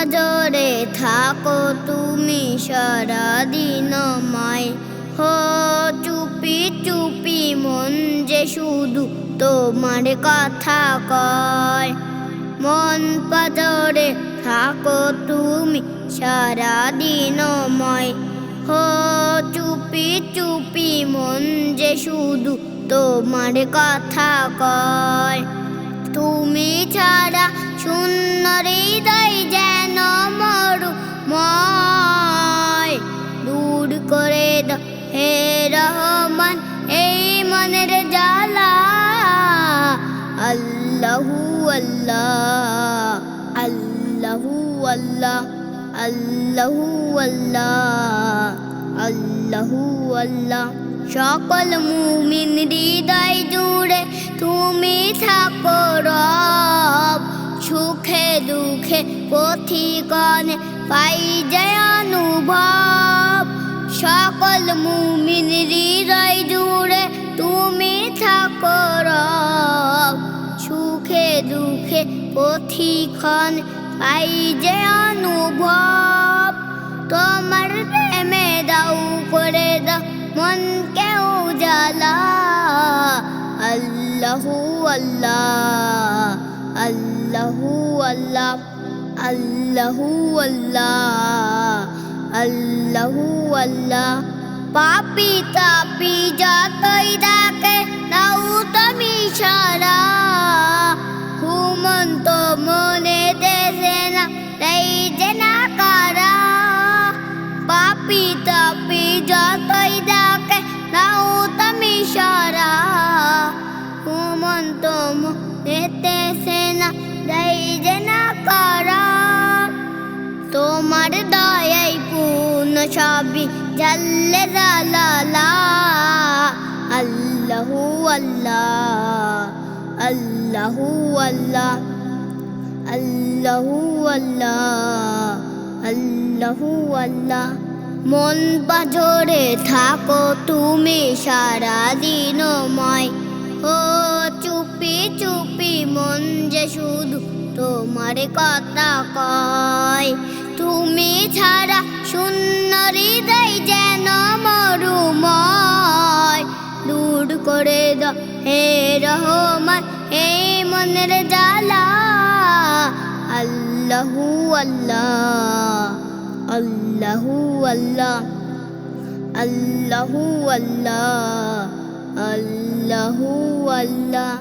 পাজরে থাকো তুমি সারাদিন আমায়, হো চুপি চুপি মন যে শুধু তোমার কথা কয়। মন পাজরে থাকো তুমি সারাদিন আমায়, হো চুপি চুপি মন যে শুধু তোমার কথা কয়। তুমি ছাড়া শূন্য হৃদয় যেন মরুময়, দূর করে দাও হে রহমান এই মনের জ্বালা। আল্লাহু আল্লাহ আল্লাহু আল্লাহ আল্লাহু আল্লাহ আল্লাহু আল্লাহ। সকল মুমিন হৃদয় জুড়ে তুমি থাকো রব, সুখে দুঃখে পথিগণে পাই যায় অনুভব। সকল মুমিন হৃদয় জুড়ে তুমি থাকো রব, সুখে দুঃখে পথিগণে পাই যায় অনুভব। তোমার প্রেমে দাও করে দাও মনকে উজালা। আল্লাহু আল্লাহ আল্লাহু আল্লাহ আল্লাহু আল্লাহ আল্লাহু আল্লাহ। পাপি তাপি যতই ডাকে নাও তুমি সারা, ঘুমন্ত মনে দেশে না তাই যে না কারা। পাপি তাপি যতই ডাকে নাও তুমি সারা, ঘুমন্ত মনে দেশে না তাই যে না কারা। তোমার দয়াই পূর্ণ সবই জাল্লে জালালা। আল্লাহু আল্লাহ আল্লাহু আল্লাহ আল্লাহু আল্লাহ আল্লাহু আল্লাহ। মন পাজরে থাকো তুমি সারাদিন আমায়, ও চুপি চুপি মন যে শুধু তোমার কথা কয়। তুমি ছাড়া শূন্য হৃদয় যেন মরুময়, দূর করে দাও হে রহমান এই মনের জ্বালা। আল্লাহু আল্লাহ আল্লাহু আল্লাহ আল্লাহু আল্লাহ আল্লাহু আল্লাহ।